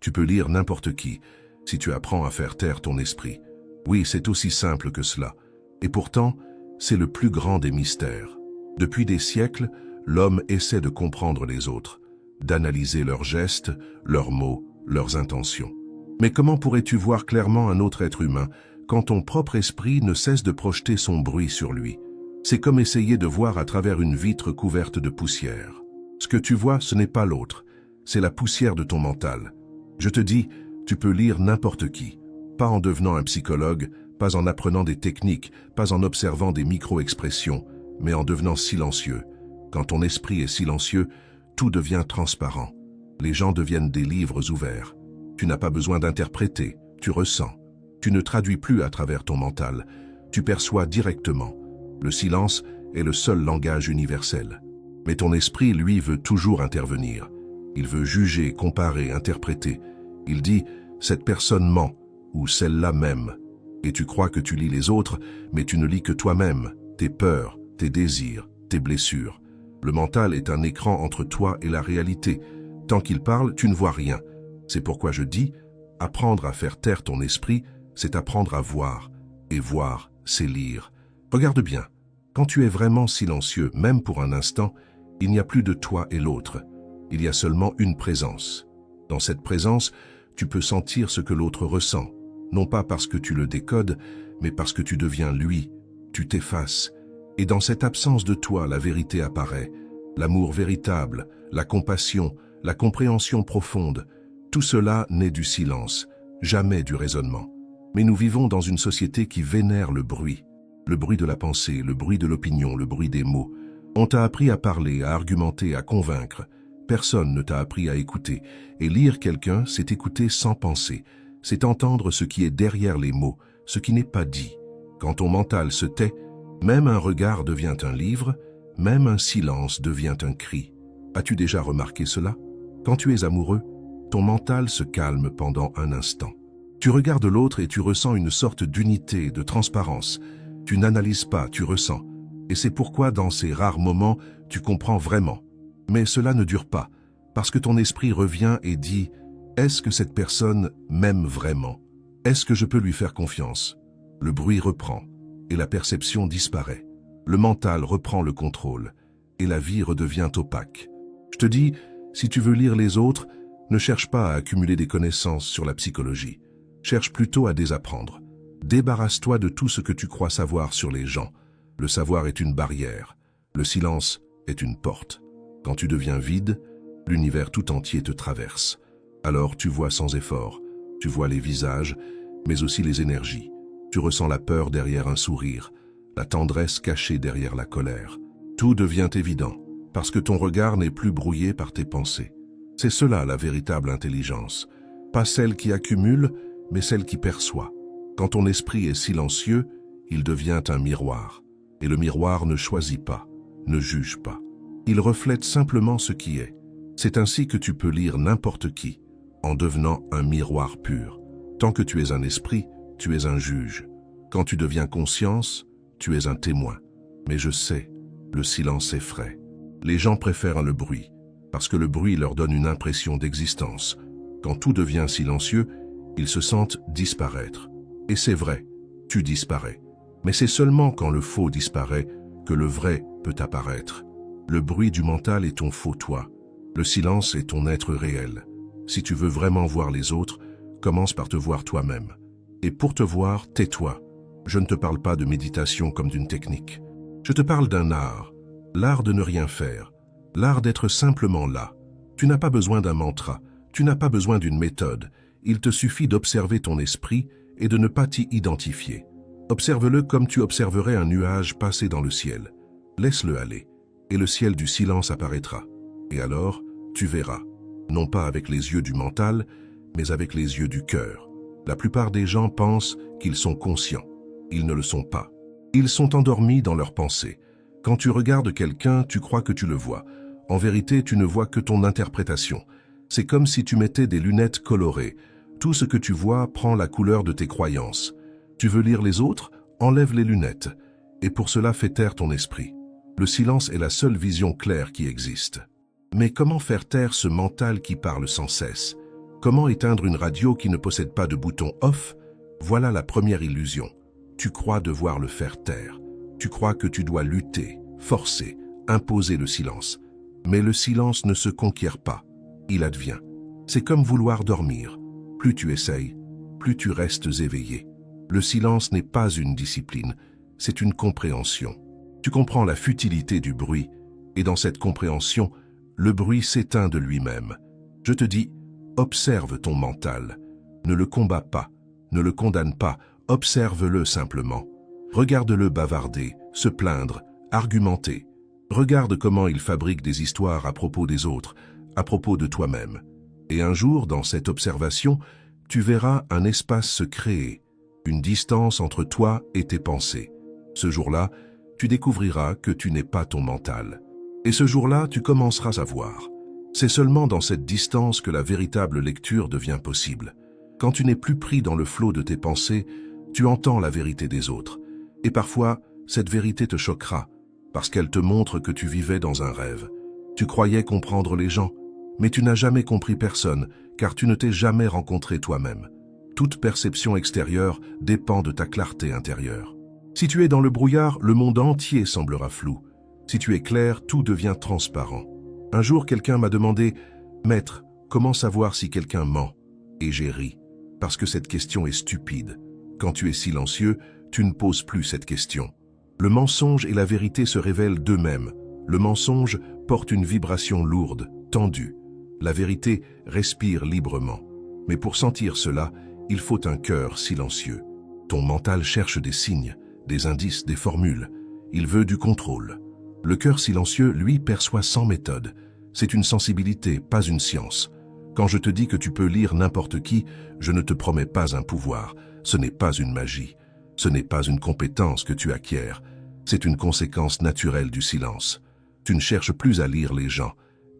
Tu peux lire n'importe qui, si tu apprends à faire taire ton esprit. Oui, c'est aussi simple que cela. Et pourtant, c'est le plus grand des mystères. Depuis des siècles, l'homme essaie de comprendre les autres, d'analyser leurs gestes, leurs mots, leurs intentions. Mais comment pourrais-tu voir clairement un autre être humain quand ton propre esprit ne cesse de projeter son bruit sur lui? C'est comme essayer de voir à travers une vitre couverte de poussière. Ce que tu vois, ce n'est pas l'autre, c'est la poussière de ton mental. Je te dis, tu peux lire n'importe qui, pas en devenant un psychologue, pas en apprenant des techniques, pas en observant des micro-expressions, mais en devenant silencieux. Quand ton esprit est silencieux, tout devient transparent. Les gens deviennent des livres ouverts. Tu n'as pas besoin d'interpréter, tu ressens. Tu ne traduis plus à travers ton mental, tu perçois directement. Le silence est le seul langage universel. Mais ton esprit, lui, veut toujours intervenir. Il veut juger, comparer, interpréter. Il dit « cette personne ment » ou « celle-là même ». Et tu crois que tu lis les autres, mais tu ne lis que toi-même, tes peurs, tes désirs, tes blessures. Le mental est un écran entre toi et la réalité. Tant qu'il parle, tu ne vois rien. C'est pourquoi je dis, apprendre à faire taire ton esprit, c'est apprendre à voir. Et voir, c'est lire. Regarde bien, quand tu es vraiment silencieux, même pour un instant, il n'y a plus de toi et l'autre. Il y a seulement une présence. Dans cette présence, tu peux sentir ce que l'autre ressent. Non pas parce que tu le décodes, mais parce que tu deviens lui. Tu t'effaces. Et dans cette absence de toi, la vérité apparaît. L'amour véritable, la compassion, la compréhension profonde. Tout cela naît du silence, jamais du raisonnement. Mais nous vivons dans une société qui vénère le bruit. Le bruit de la pensée, le bruit de l'opinion, le bruit des mots. On t'a appris à parler, à argumenter, à convaincre. Personne ne t'a appris à écouter. Et lire quelqu'un, c'est écouter sans penser. C'est entendre ce qui est derrière les mots, ce qui n'est pas dit. Quand ton mental se tait, même un regard devient un livre, même un silence devient un cri. As-tu déjà remarqué cela? Quand tu es amoureux, ton mental se calme pendant un instant. Tu regardes l'autre et tu ressens une sorte d'unité, de transparence. Tu n'analyses pas, tu ressens. Et c'est pourquoi dans ces rares moments, tu comprends vraiment. Mais cela ne dure pas, parce que ton esprit revient et dit « Est-ce que cette personne m'aime vraiment? Est-ce que je peux lui faire confiance ?» Le bruit reprend, et la perception disparaît. Le mental reprend le contrôle, et la vie redevient opaque. Je te dis, si tu veux lire les autres, ne cherche pas à accumuler des connaissances sur la psychologie. Cherche plutôt à désapprendre. Débarrasse-toi de tout ce que tu crois savoir sur les gens. Le savoir est une barrière. Le silence est une porte. Quand tu deviens vide, l'univers tout entier te traverse. Alors tu vois sans effort. Tu vois les visages, mais aussi les énergies. Tu ressens la peur derrière un sourire, la tendresse cachée derrière la colère. Tout devient évident, parce que ton regard n'est plus brouillé par tes pensées. C'est cela la véritable intelligence. Pas celle qui accumule, mais celle qui perçoit. Quand ton esprit est silencieux, il devient un miroir. Et le miroir ne choisit pas, ne juge pas. Il reflète simplement ce qui est. C'est ainsi que tu peux lire n'importe qui, en devenant un miroir pur. Tant que tu es un esprit, tu es un juge. Quand tu deviens conscience, tu es un témoin. Mais je sais, le silence effraie. Les gens préfèrent le bruit, parce que le bruit leur donne une impression d'existence. Quand tout devient silencieux, ils se sentent disparaître. Et c'est vrai, tu disparais. Mais c'est seulement quand le faux disparaît que le vrai peut apparaître. Le bruit du mental est ton faux toi. Le silence est ton être réel. Si tu veux vraiment voir les autres, commence par te voir toi-même. Et pour te voir, tais-toi. Je ne te parle pas de méditation comme d'une technique. Je te parle d'un art, l'art de ne rien faire, l'art d'être simplement là. Tu n'as pas besoin d'un mantra, tu n'as pas besoin d'une méthode. Il te suffit d'observer ton esprit et de ne pas t'y identifier. Observe-le comme tu observerais un nuage passer dans le ciel. Laisse-le aller, et le ciel du silence apparaîtra. Et alors, tu verras, non pas avec les yeux du mental, mais avec les yeux du cœur. La plupart des gens pensent qu'ils sont conscients. Ils ne le sont pas. Ils sont endormis dans leurs pensées. Quand tu regardes quelqu'un, tu crois que tu le vois. En vérité, tu ne vois que ton interprétation. C'est comme si tu mettais des lunettes colorées. Tout ce que tu vois prend la couleur de tes croyances. Tu veux lire les autres? Enlève les lunettes. Et pour cela, fais taire ton esprit. Le silence est la seule vision claire qui existe. Mais comment faire taire ce mental qui parle sans cesse? Comment éteindre une radio qui ne possède pas de bouton off? Voilà la première illusion. Tu crois devoir le faire taire. Tu crois que tu dois lutter, forcer, imposer le silence. Mais le silence ne se conquiert pas. Il advient. C'est comme vouloir dormir. Plus tu essayes, plus tu restes éveillé. Le silence n'est pas une discipline, c'est une compréhension. Tu comprends la futilité du bruit, et dans cette compréhension, le bruit s'éteint de lui-même. Je te dis, observe ton mental. Ne le combats pas, ne le condamne pas, observe-le simplement. Regarde-le bavarder, se plaindre, argumenter. Regarde comment il fabrique des histoires à propos des autres, à propos de toi-même. Et un jour, dans cette observation, tu verras un espace se créer, une distance entre toi et tes pensées. Ce jour-là, tu découvriras que tu n'es pas ton mental. Et ce jour-là, tu commenceras à voir. C'est seulement dans cette distance que la véritable lecture devient possible. Quand tu n'es plus pris dans le flot de tes pensées, tu entends la vérité des autres. Et parfois, cette vérité te choquera, parce qu'elle te montre que tu vivais dans un rêve. Tu croyais comprendre les gens, mais tu n'as jamais compris personne, car tu ne t'es jamais rencontré toi-même. Toute perception extérieure dépend de ta clarté intérieure. Si tu es dans le brouillard, le monde entier semblera flou. Si tu es clair, tout devient transparent. Un jour, quelqu'un m'a demandé « Maître, comment savoir si quelqu'un ment ?» Et j'ai ri, parce que cette question est stupide. Quand tu es silencieux, tu ne poses plus cette question. Le mensonge et la vérité se révèlent d'eux-mêmes. Le mensonge porte une vibration lourde, tendue. La vérité respire librement. Mais pour sentir cela, il faut un cœur silencieux. Ton mental cherche des signes, des indices, des formules. Il veut du contrôle. Le cœur silencieux, lui, perçoit sans méthode. C'est une sensibilité, pas une science. Quand je te dis que tu peux lire n'importe qui, je ne te promets pas un pouvoir. Ce n'est pas une magie. Ce n'est pas une compétence que tu acquiers. C'est une conséquence naturelle du silence. Tu ne cherches plus à lire les gens,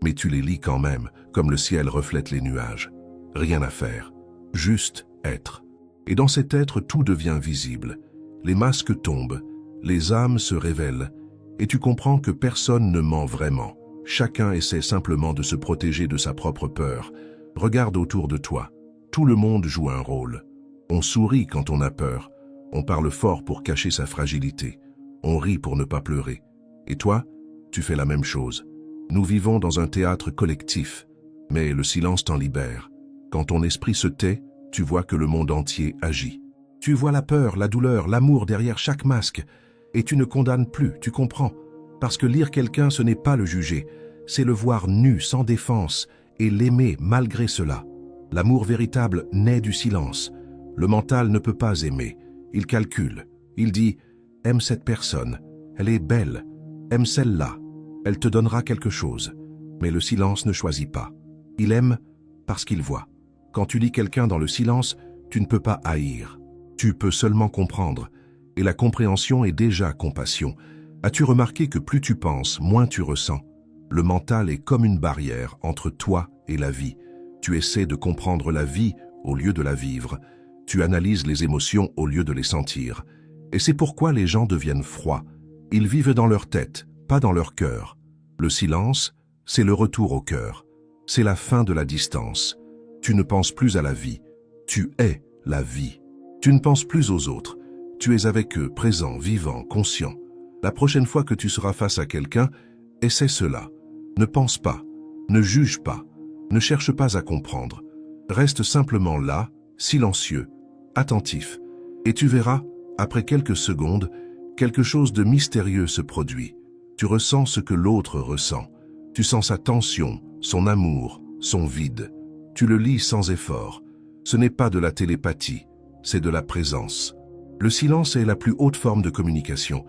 mais tu les lis quand même, comme le ciel reflète les nuages. Rien à faire. Juste être. Et dans cet être, tout devient visible. Les masques tombent, les âmes se révèlent, et tu comprends que personne ne ment vraiment. Chacun essaie simplement de se protéger de sa propre peur. Regarde autour de toi. Tout le monde joue un rôle. On sourit quand on a peur. On parle fort pour cacher sa fragilité. On rit pour ne pas pleurer. Et toi, tu fais la même chose. Nous vivons dans un théâtre collectif, mais le silence t'en libère. Quand ton esprit se tait, tu vois que le monde entier agit. Tu vois la peur, la douleur, l'amour derrière chaque masque. Et tu ne condamnes plus, tu comprends. Parce que lire quelqu'un, ce n'est pas le juger. C'est le voir nu, sans défense, et l'aimer malgré cela. L'amour véritable naît du silence. Le mental ne peut pas aimer. Il calcule. Il dit « Aime cette personne. Elle est belle. Aime celle-là. Elle te donnera quelque chose. » Mais le silence ne choisit pas. Il aime parce qu'il voit. Quand tu lis quelqu'un dans le silence, tu ne peux pas haïr. Tu peux seulement comprendre. Et la compréhension est déjà compassion. As-tu remarqué que plus tu penses, moins tu ressens? Le mental est comme une barrière entre toi et la vie. Tu essaies de comprendre la vie au lieu de la vivre. Tu analyses les émotions au lieu de les sentir. Et c'est pourquoi les gens deviennent froids. Ils vivent dans leur tête, pas dans leur cœur. Le silence, c'est le retour au cœur. C'est la fin de la distance. Tu ne penses plus à la vie. Tu es la vie. Tu ne penses plus aux autres. Tu es avec eux, présent, vivant, conscient. La prochaine fois que tu seras face à quelqu'un, essaie cela. Ne pense pas, ne juge pas, ne cherche pas à comprendre. Reste simplement là, silencieux, attentif. Et tu verras, après quelques secondes, quelque chose de mystérieux se produit. Tu ressens ce que l'autre ressent. Tu sens sa tension, son amour, son vide. Tu le lis sans effort. Ce n'est pas de la télépathie, c'est de la présence. Le silence est la plus haute forme de communication,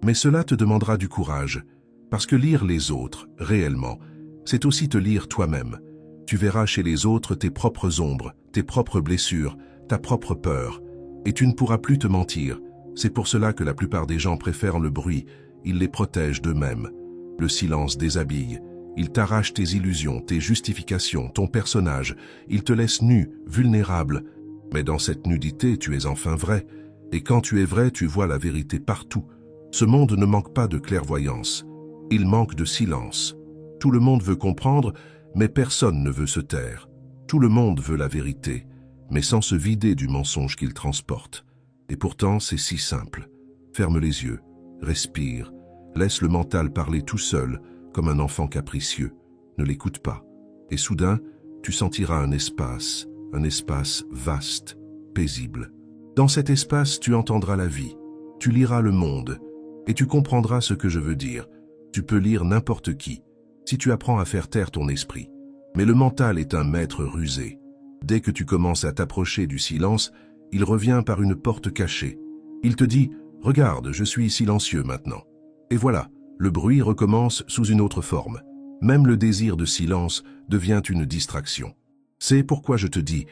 mais cela te demandera du courage, parce que lire les autres, réellement, c'est aussi te lire toi-même. Tu verras chez les autres tes propres ombres, tes propres blessures, ta propre peur, et tu ne pourras plus te mentir. C'est pour cela que la plupart des gens préfèrent le bruit, ils les protègent d'eux-mêmes. Le silence déshabille, il t'arrache tes illusions, tes justifications, ton personnage, il te laisse nu, vulnérable. Mais dans cette nudité, tu es enfin vrai, et quand tu es vrai, tu vois la vérité partout. Ce monde ne manque pas de clairvoyance, il manque de silence. Tout le monde veut comprendre, mais personne ne veut se taire. Tout le monde veut la vérité, mais sans se vider du mensonge qu'il transporte. Et pourtant, c'est si simple. Ferme les yeux, respire, laisse le mental parler tout seul, comme un enfant capricieux. Ne l'écoute pas. Et soudain, tu sentiras un espace vaste, paisible. Dans cet espace, tu entendras la vie, tu liras le monde, et tu comprendras ce que je veux dire. Tu peux lire n'importe qui, si tu apprends à faire taire ton esprit. Mais le mental est un maître rusé. Dès que tu commences à t'approcher du silence, il revient par une porte cachée. Il te dit « Regarde, je suis silencieux maintenant ». Et voilà, le bruit recommence sous une autre forme. Même le désir de silence devient une distraction. C'est pourquoi je te dis,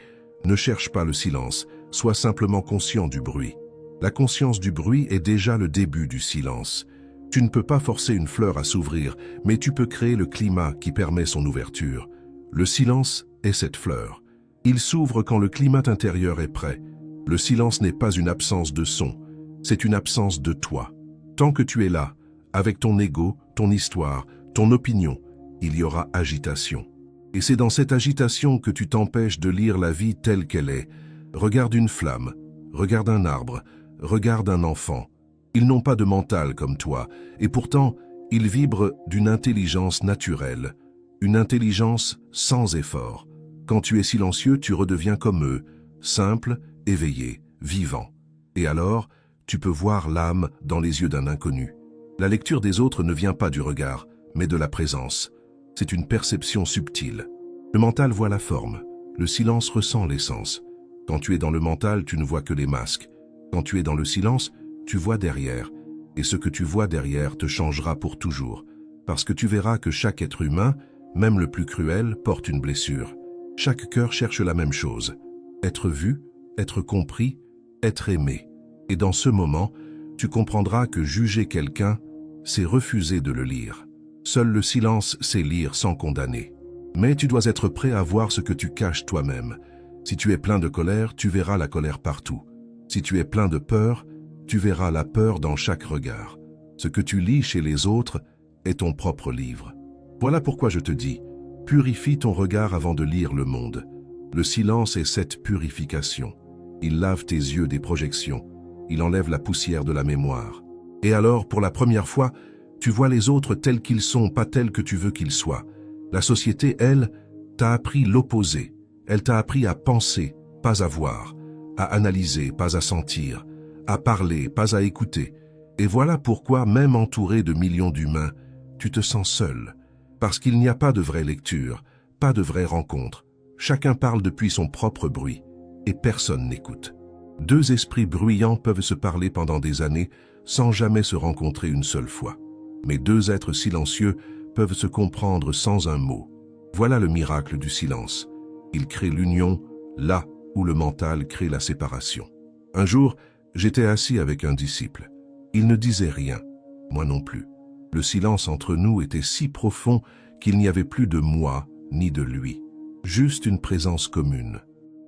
ne cherche pas le silence, sois simplement conscient du bruit. La conscience du bruit est déjà le début du silence. Tu ne peux pas forcer une fleur à s'ouvrir, mais tu peux créer le climat qui permet son ouverture. Le silence est cette fleur. Il s'ouvre quand le climat intérieur est prêt. Le silence n'est pas une absence de son, c'est une absence de toi. Tant que tu es là, avec ton ego, ton histoire, ton opinion, il y aura agitation. Et c'est dans cette agitation que tu t'empêches de lire la vie telle qu'elle est. Regarde une flamme, regarde un arbre, regarde un enfant. Ils n'ont pas de mental comme toi, et pourtant, ils vibrent d'une intelligence naturelle, une intelligence sans effort. Quand tu es silencieux, tu redeviens comme eux, simple, éveillé, vivant. Et alors, tu peux voir l'âme dans les yeux d'un inconnu. La lecture des autres ne vient pas du regard, mais de la présence. C'est une perception subtile. Le mental voit la forme, le silence ressent l'essence. Quand tu es dans le mental, tu ne vois que les masques. Quand tu es dans le silence, tu vois derrière. Et ce que tu vois derrière te changera pour toujours. Parce que tu verras que chaque être humain, même le plus cruel, porte une blessure. Chaque cœur cherche la même chose. Être vu, être compris, être aimé. Et dans ce moment, tu comprendras que juger quelqu'un, c'est refuser de le lire. Seul le silence sait lire sans condamner. Mais tu dois être prêt à voir ce que tu caches toi-même. Si tu es plein de colère, tu verras la colère partout. Si tu es plein de peur, tu verras la peur dans chaque regard. Ce que tu lis chez les autres est ton propre livre. Voilà pourquoi je te dis, purifie ton regard avant de lire le monde. Le silence est cette purification. Il lave tes yeux des projections. Il enlève la poussière de la mémoire. Et alors, pour la première fois, tu vois les autres tels qu'ils sont, pas tels que tu veux qu'ils soient. La société, elle, t'a appris l'opposé. Elle t'a appris à penser, pas à voir, à analyser, pas à sentir, à parler, pas à écouter. Et voilà pourquoi, même entouré de millions d'humains, tu te sens seul. Parce qu'il n'y a pas de vraie lecture, pas de vraie rencontre. Chacun parle depuis son propre bruit, et personne n'écoute. Deux esprits bruyants peuvent se parler pendant des années sans jamais se rencontrer une seule fois. Mais deux êtres silencieux peuvent se comprendre sans un mot. Voilà le miracle du silence. Il crée l'union là où le mental crée la séparation. Un jour, j'étais assis avec un disciple. Il ne disait rien, moi non plus. Le silence entre nous était si profond qu'il n'y avait plus de moi ni de lui. Juste une présence commune.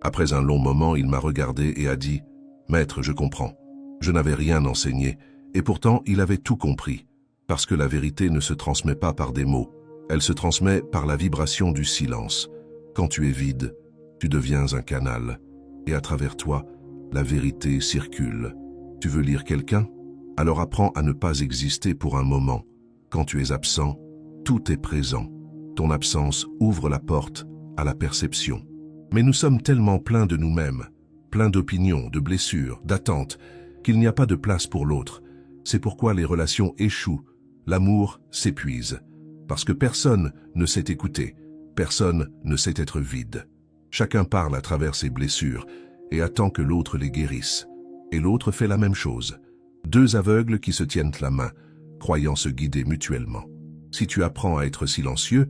Après un long moment, il m'a regardé et a dit « Maître, je comprends. Je n'avais rien enseigné, et pourtant il avait tout compris. Parce que la vérité ne se transmet pas par des mots, elle se transmet par la vibration du silence. Quand tu es vide, tu deviens un canal, et à travers toi, la vérité circule. Tu veux lire quelqu'un? Alors apprends à ne pas exister pour un moment. Quand tu es absent, tout est présent. Ton absence ouvre la porte à la perception. Mais nous sommes tellement pleins de nous-mêmes, pleins d'opinions, de blessures, d'attentes, qu'il n'y a pas de place pour l'autre. C'est pourquoi les relations échouent, l'amour s'épuise. Parce que personne ne sait écouter, personne ne sait être vide. Chacun parle à travers ses blessures et attend que l'autre les guérisse. Et l'autre fait la même chose. Deux aveugles qui se tiennent la main, croyant se guider mutuellement. Si tu apprends à être silencieux,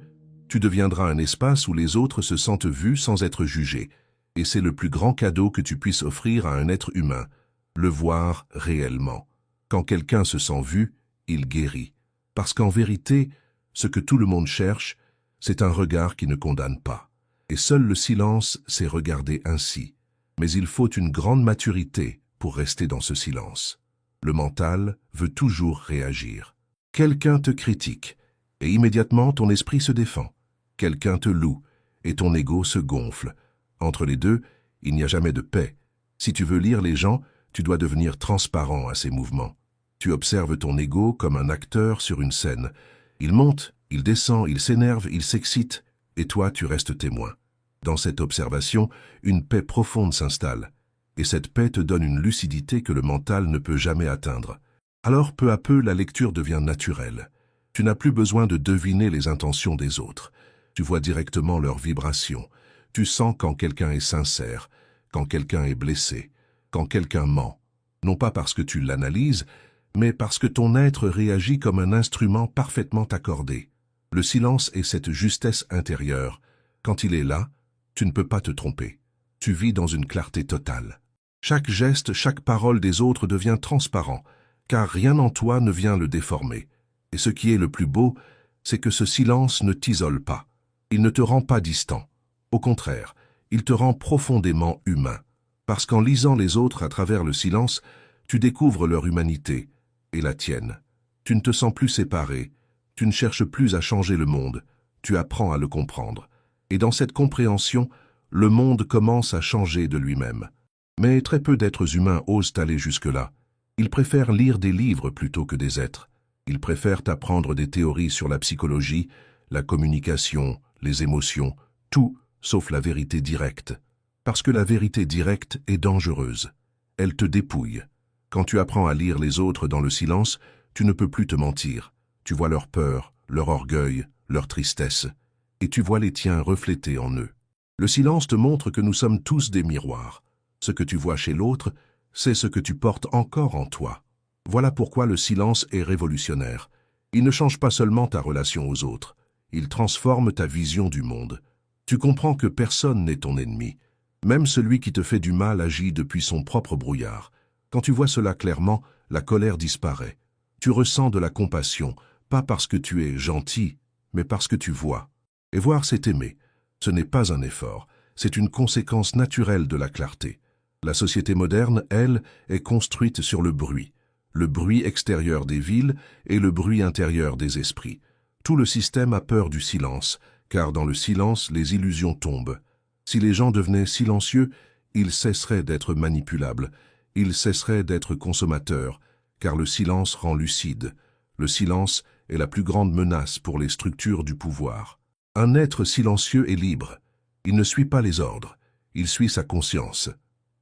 tu deviendras un espace où les autres se sentent vus sans être jugés. Et c'est le plus grand cadeau que tu puisses offrir à un être humain, le voir réellement. Quand quelqu'un se sent vu, il guérit. Parce qu'en vérité, ce que tout le monde cherche, c'est un regard qui ne condamne pas. Et seul le silence sait regarder ainsi. Mais il faut une grande maturité pour rester dans ce silence. Le mental veut toujours réagir. Quelqu'un te critique, et immédiatement ton esprit se défend. Quelqu'un te loue, et ton ego se gonfle. Entre les deux, il n'y a jamais de paix. Si tu veux lire les gens, tu dois devenir transparent à ces mouvements. Tu observes ton ego comme un acteur sur une scène. Il monte, il descend, il s'énerve, il s'excite, et toi tu restes témoin. Dans cette observation, une paix profonde s'installe, et cette paix te donne une lucidité que le mental ne peut jamais atteindre. Alors peu à peu, la lecture devient naturelle. Tu n'as plus besoin de deviner les intentions des autres. Tu vois directement leurs vibrations. Tu sens quand quelqu'un est sincère, quand quelqu'un est blessé, quand quelqu'un ment. Non pas parce que tu l'analyses, mais parce que ton être réagit comme un instrument parfaitement accordé. Le silence est cette justesse intérieure. Quand il est là, tu ne peux pas te tromper. Tu vis dans une clarté totale. Chaque geste, chaque parole des autres devient transparent, car rien en toi ne vient le déformer. Et ce qui est le plus beau, c'est que ce silence ne t'isole pas. Il ne te rend pas distant. Au contraire, il te rend profondément humain. Parce qu'en lisant les autres à travers le silence, tu découvres leur humanité et la tienne. Tu ne te sens plus séparé, tu ne cherches plus à changer le monde, tu apprends à le comprendre. Et dans cette compréhension, le monde commence à changer de lui-même. Mais très peu d'êtres humains osent aller jusque-là. Ils préfèrent lire des livres plutôt que des êtres. Ils préfèrent apprendre des théories sur la psychologie, la communication, les émotions, tout sauf la vérité directe. Parce que la vérité directe est dangereuse. Elle te dépouille. Quand tu apprends à lire les autres dans le silence, tu ne peux plus te mentir. Tu vois leur peur, leur orgueil, leur tristesse, et tu vois les tiens reflétés en eux. Le silence te montre que nous sommes tous des miroirs. Ce que tu vois chez l'autre, c'est ce que tu portes encore en toi. Voilà pourquoi le silence est révolutionnaire. Il ne change pas seulement ta relation aux autres, il transforme ta vision du monde. Tu comprends que personne n'est ton ennemi. Même celui qui te fait du mal agit depuis son propre brouillard. Quand tu vois cela clairement, la colère disparaît. Tu ressens de la compassion, pas parce que tu es gentil, mais parce que tu vois. Et voir, c'est aimer. Ce n'est pas un effort, c'est une conséquence naturelle de la clarté. La société moderne, elle, est construite sur le bruit extérieur des villes et le bruit intérieur des esprits. Tout le système a peur du silence, car dans le silence, les illusions tombent. Si les gens devenaient silencieux, ils cesseraient d'être manipulables, ils cesseraient d'être consommateurs, car le silence rend lucide. Le silence est la plus grande menace pour les structures du pouvoir. Un être silencieux est libre. Il ne suit pas les ordres, il suit sa conscience.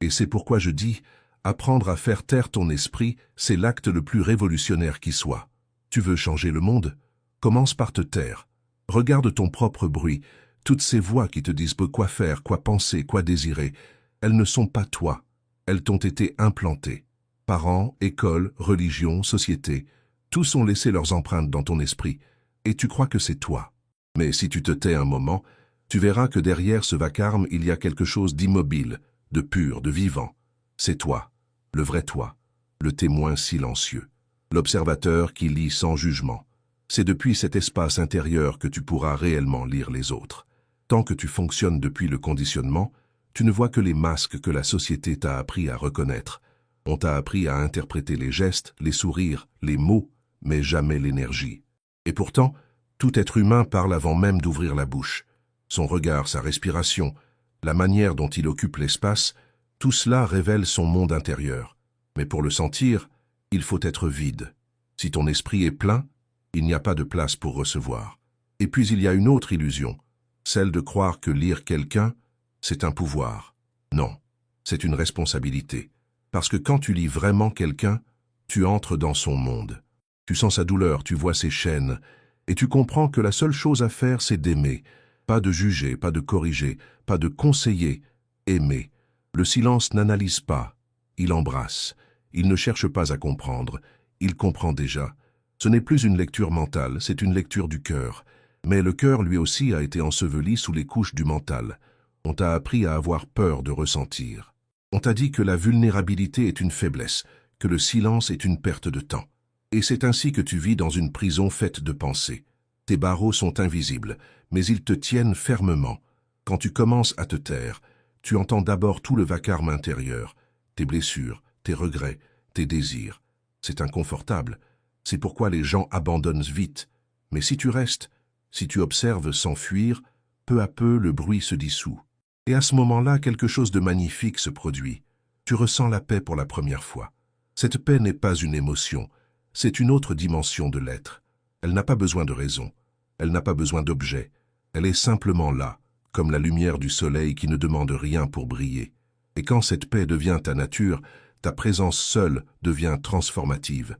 Et c'est pourquoi je dis, apprendre à faire taire ton esprit, c'est l'acte le plus révolutionnaire qui soit. Tu veux changer le monde? Commence par te taire. Regarde ton propre bruit, toutes ces voix qui te disent quoi faire, quoi penser, quoi désirer. Elles ne sont pas toi, elles t'ont été implantées. Parents, écoles, religion, société, tous ont laissé leurs empreintes dans ton esprit, et tu crois que c'est toi. Mais si tu te tais un moment, tu verras que derrière ce vacarme, il y a quelque chose d'immobile, de pur, de vivant. C'est toi, le vrai toi, le témoin silencieux, l'observateur qui lit sans jugement. C'est depuis cet espace intérieur que tu pourras réellement lire les autres. Tant que tu fonctionnes depuis le conditionnement, tu ne vois que les masques que la société t'a appris à reconnaître. On t'a appris à interpréter les gestes, les sourires, les mots, mais jamais l'énergie. Et pourtant, tout être humain parle avant même d'ouvrir la bouche. Son regard, sa respiration, la manière dont il occupe l'espace, tout cela révèle son monde intérieur. Mais pour le sentir, il faut être vide. Si ton esprit est plein, il n'y a pas de place pour recevoir. Et puis il y a une autre illusion, celle de croire que lire quelqu'un, c'est un pouvoir. Non, c'est une responsabilité. Parce que quand tu lis vraiment quelqu'un, tu entres dans son monde. Tu sens sa douleur, tu vois ses chaînes, et tu comprends que la seule chose à faire, c'est d'aimer. Pas de juger, pas de corriger, pas de conseiller. Aimer. Le silence n'analyse pas, il embrasse. Il ne cherche pas à comprendre, il comprend déjà. Ce n'est plus une lecture mentale, c'est une lecture du cœur. Mais le cœur, lui aussi, a été enseveli sous les couches du mental. On t'a appris à avoir peur de ressentir. On t'a dit que la vulnérabilité est une faiblesse, que le silence est une perte de temps. Et c'est ainsi que tu vis dans une prison faite de pensées. Tes barreaux sont invisibles, mais ils te tiennent fermement. Quand tu commences à te taire, tu entends d'abord tout le vacarme intérieur, tes blessures, tes regrets, tes désirs. C'est inconfortable. C'est pourquoi les gens abandonnent vite. Mais si tu restes, si tu observes sans fuir, peu à peu, le bruit se dissout. Et à ce moment-là, quelque chose de magnifique se produit. Tu ressens la paix pour la première fois. Cette paix n'est pas une émotion, c'est une autre dimension de l'être. Elle n'a pas besoin de raison, elle n'a pas besoin d'objet. Elle est simplement là, comme la lumière du soleil qui ne demande rien pour briller. Et quand cette paix devient ta nature, ta présence seule devient transformative.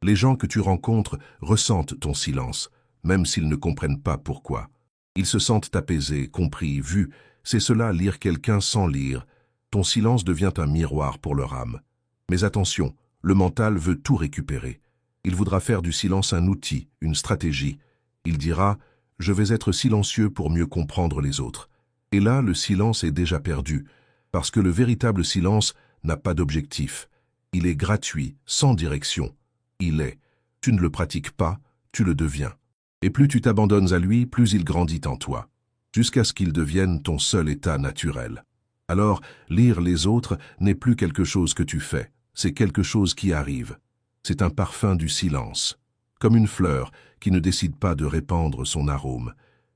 Les gens que tu rencontres ressentent ton silence, même s'ils ne comprennent pas pourquoi. Ils se sentent apaisés, compris, vus. C'est cela, lire quelqu'un sans lire. Ton silence devient un miroir pour leur âme. Mais attention, le mental veut tout récupérer. Il voudra faire du silence un outil, une stratégie. Il dira « Je vais être silencieux pour mieux comprendre les autres ». Et là, le silence est déjà perdu, parce que le véritable silence n'a pas d'objectif. Il est gratuit, sans direction. Il est. Tu ne le pratiques pas, tu le deviens. Et plus tu t'abandonnes à lui, plus il grandit en toi, jusqu'à ce qu'il devienne ton seul état naturel. Alors, lire les autres n'est plus quelque chose que tu fais, c'est quelque chose qui arrive. C'est un parfum du silence, comme une fleur qui ne décide pas de répandre son arôme,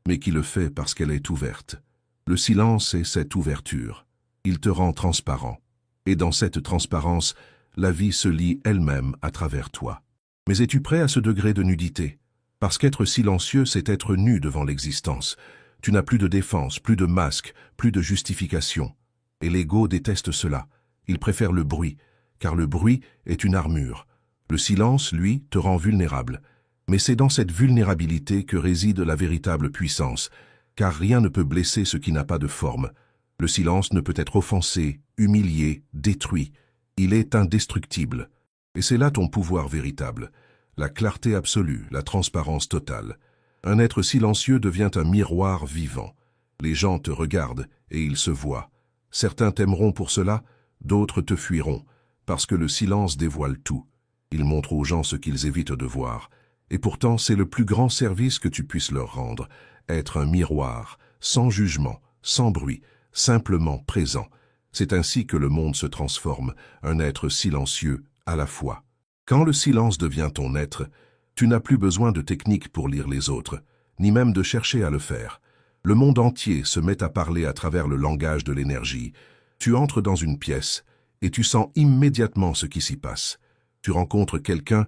mais qui le fait parce qu'elle est ouverte. Le silence est cette ouverture. Il te rend transparent. Et dans cette transparence, la vie se lit elle-même à travers toi. Mais es-tu prêt à ce degré de nudité? Parce qu'être silencieux, c'est être nu devant l'existence. Tu n'as plus de défense, plus de masque, plus de justification. Et l'ego déteste cela. Il préfère le bruit, car le bruit est une armure. Le silence, lui, te rend vulnérable. Mais c'est dans cette vulnérabilité que réside la véritable puissance, car rien ne peut blesser ce qui n'a pas de forme. Le silence ne peut être offensé, humilié, détruit. Il est indestructible. Et c'est là ton pouvoir véritable. La clarté absolue, la transparence totale. Un être silencieux devient un miroir vivant. Les gens te regardent et ils se voient. Certains t'aimeront pour cela, d'autres te fuiront, parce que le silence dévoile tout. Il montre aux gens ce qu'ils évitent de voir. Et pourtant, c'est le plus grand service que tu puisses leur rendre, être un miroir, sans jugement, sans bruit, simplement présent. C'est ainsi que le monde se transforme, un être silencieux à la fois. Quand le silence devient ton être, tu n'as plus besoin de techniques pour lire les autres, ni même de chercher à le faire. Le monde entier se met à parler à travers le langage de l'énergie. Tu entres dans une pièce et tu sens immédiatement ce qui s'y passe. Tu rencontres quelqu'un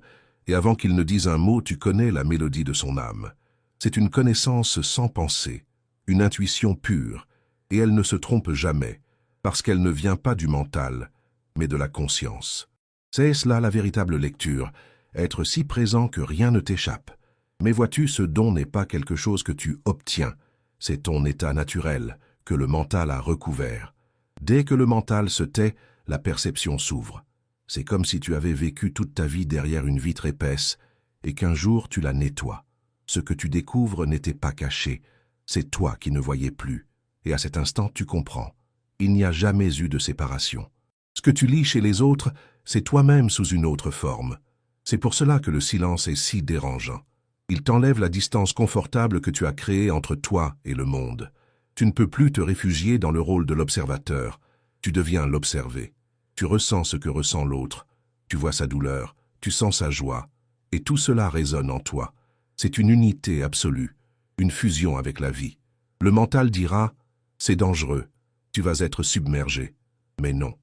et avant qu'il ne dise un mot, tu connais la mélodie de son âme. C'est une connaissance sans pensée, une intuition pure, et elle ne se trompe jamais, parce qu'elle ne vient pas du mental, mais de la conscience. C'est cela la véritable lecture, être si présent que rien ne t'échappe. Mais vois-tu, ce don n'est pas quelque chose que tu obtiens, c'est ton état naturel, que le mental a recouvert. Dès que le mental se tait, la perception s'ouvre. C'est comme si tu avais vécu toute ta vie derrière une vitre épaisse et qu'un jour tu la nettoies. Ce que tu découvres n'était pas caché, c'est toi qui ne voyais plus. Et à cet instant, tu comprends. Il n'y a jamais eu de séparation. Ce que tu lis chez les autres, c'est toi-même sous une autre forme. C'est pour cela que le silence est si dérangeant. Il t'enlève la distance confortable que tu as créée entre toi et le monde. Tu ne peux plus te réfugier dans le rôle de l'observateur. Tu deviens l'observé. Tu ressens ce que ressent l'autre. Tu vois sa douleur, tu sens sa joie. Et tout cela résonne en toi. C'est une unité absolue, une fusion avec la vie. Le mental dira « c'est dangereux, tu vas être submergé ». Mais non.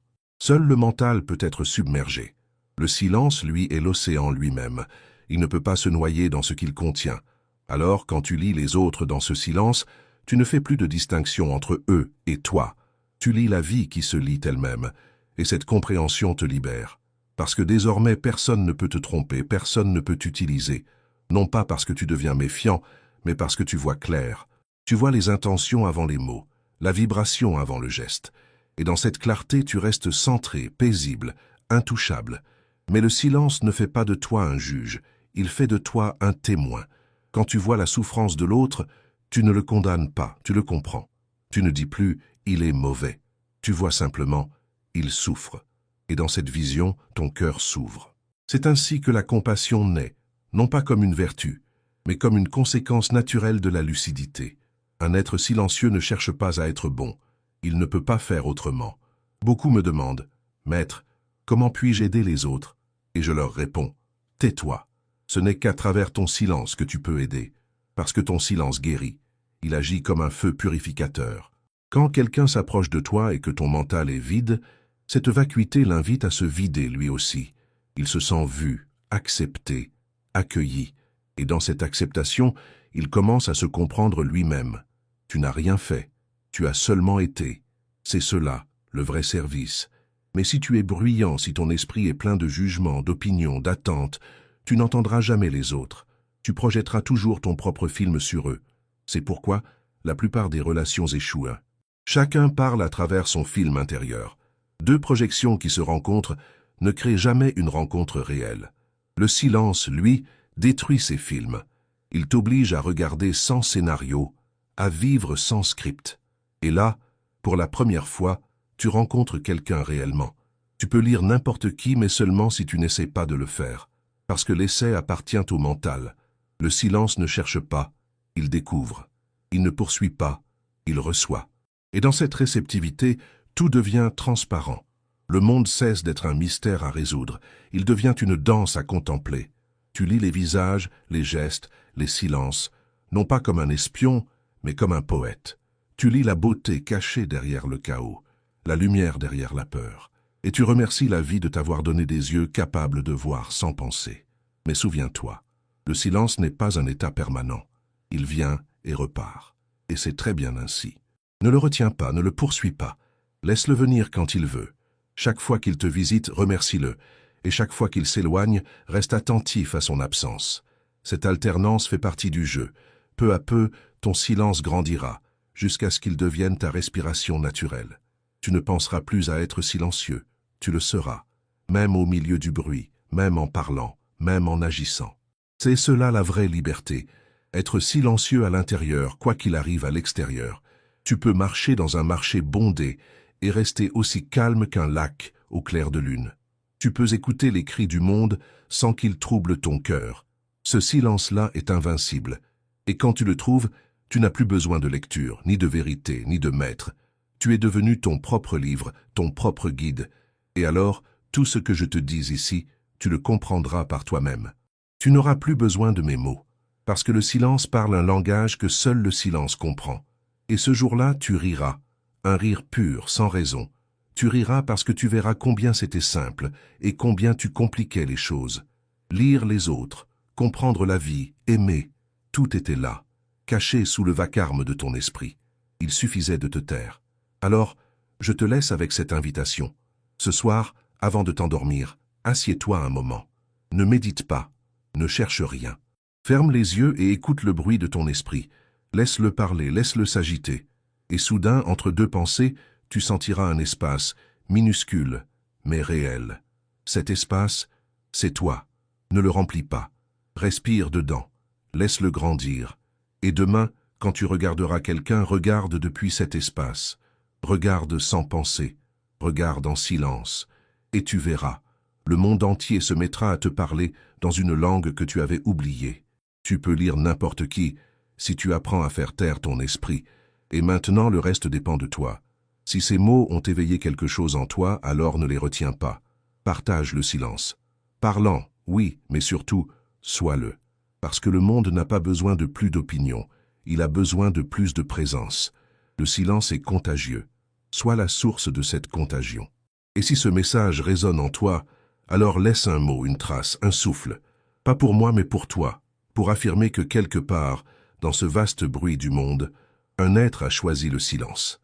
Seul le mental peut être submergé. Le silence, lui, est l'océan lui-même. Il ne peut pas se noyer dans ce qu'il contient. Alors, quand tu lis les autres dans ce silence, tu ne fais plus de distinction entre eux et toi. Tu lis la vie qui se lit elle-même, et cette compréhension te libère. Parce que désormais, personne ne peut te tromper, personne ne peut t'utiliser. Non pas parce que tu deviens méfiant, mais parce que tu vois clair. Tu vois les intentions avant les mots, la vibration avant le geste. Et dans cette clarté, tu restes centré, paisible, intouchable. Mais le silence ne fait pas de toi un juge, il fait de toi un témoin. Quand tu vois la souffrance de l'autre, tu ne le condamnes pas, tu le comprends. Tu ne dis plus « il est mauvais ». Tu vois simplement « il souffre ». Et dans cette vision, ton cœur s'ouvre. C'est ainsi que la compassion naît, non pas comme une vertu, mais comme une conséquence naturelle de la lucidité. Un être silencieux ne cherche pas à être bon. Il ne peut pas faire autrement. Beaucoup me demandent « Maître, comment puis-je aider les autres ?» Et je leur réponds « Tais-toi. Ce n'est qu'à travers ton silence que tu peux aider, parce que ton silence guérit. Il agit comme un feu purificateur. Quand quelqu'un s'approche de toi et que ton mental est vide, cette vacuité l'invite à se vider lui aussi. Il se sent vu, accepté, accueilli. Et dans cette acceptation, il commence à se comprendre lui-même. Tu n'as rien fait, tu as seulement été. C'est cela, le vrai service. Mais si tu es bruyant, si ton esprit est plein de jugements, d'opinions, d'attentes, tu n'entendras jamais les autres. Tu projetteras toujours ton propre film sur eux. C'est pourquoi la plupart des relations échouent. Chacun parle à travers son film intérieur. Deux projections qui se rencontrent ne créent jamais une rencontre réelle. Le silence, lui, détruit ces films. Il t'oblige à regarder sans scénario, à vivre sans script. Et là, pour la première fois, tu rencontres quelqu'un réellement. Tu peux lire n'importe qui, mais seulement si tu n'essaies pas de le faire. Parce que l'essai appartient au mental. Le silence ne cherche pas, il découvre. Il ne poursuit pas, il reçoit. Et dans cette réceptivité, tout devient transparent. Le monde cesse d'être un mystère à résoudre. Il devient une danse à contempler. Tu lis les visages, les gestes, les silences, non pas comme un espion, mais comme un poète. Tu lis la beauté cachée derrière le chaos, la lumière derrière la peur. Et tu remercies la vie de t'avoir donné des yeux capables de voir sans penser. Mais souviens-toi, le silence n'est pas un état permanent. Il vient et repart. Et c'est très bien ainsi. Ne le retiens pas, ne le poursuis pas. Laisse-le venir quand il veut. Chaque fois qu'il te visite, remercie-le. Et chaque fois qu'il s'éloigne, reste attentif à son absence. Cette alternance fait partie du jeu. Peu à peu, ton silence grandira, jusqu'à ce qu'il devienne ta respiration naturelle. Tu ne penseras plus à être silencieux. Tu le seras, même au milieu du bruit, même en parlant, même en agissant. C'est cela la vraie liberté, être silencieux à l'intérieur, quoi qu'il arrive à l'extérieur. Tu peux marcher dans un marché bondé et rester aussi calme qu'un lac au clair de lune. Tu peux écouter les cris du monde sans qu'ils troublent ton cœur. Ce silence-là est invincible. Et quand tu le trouves, tu n'as plus besoin de lecture, ni de vérité, ni de maître. Tu es devenu ton propre livre, ton propre guide. Et alors, tout ce que je te dis ici, tu le comprendras par toi-même. Tu n'auras plus besoin de mes mots, parce que le silence parle un langage que seul le silence comprend. Et ce jour-là, tu riras, un rire pur, sans raison. Tu riras parce que tu verras combien c'était simple et combien tu compliquais les choses. Lire les autres, comprendre la vie, aimer, tout était là, caché sous le vacarme de ton esprit. Il suffisait de te taire. Alors, je te laisse avec cette invitation. Ce soir, avant de t'endormir, assieds-toi un moment. Ne médite pas, ne cherche rien. Ferme les yeux et écoute le bruit de ton esprit. Laisse-le parler, laisse-le s'agiter. Et soudain, entre deux pensées, tu sentiras un espace, minuscule, mais réel. Cet espace, c'est toi. Ne le remplis pas. Respire dedans. Laisse-le grandir. Et demain, quand tu regarderas quelqu'un, regarde depuis cet espace. Regarde sans penser. Regarde en silence. Et tu verras. Le monde entier se mettra à te parler dans une langue que tu avais oubliée. Tu peux lire n'importe qui, si tu apprends à faire taire ton esprit. Et maintenant, le reste dépend de toi. Si ces mots ont éveillé quelque chose en toi, alors ne les retiens pas. Partage le silence. Parlant, oui, mais surtout, sois-le. Parce que le monde n'a pas besoin de plus d'opinion, il a besoin de plus de présence. Le silence est contagieux. Sois la source de cette contagion. Et si ce message résonne en toi, alors laisse un mot, une trace, un souffle. Pas pour moi, mais pour toi, pour affirmer que quelque part, dans ce vaste bruit du monde, un être a choisi le silence.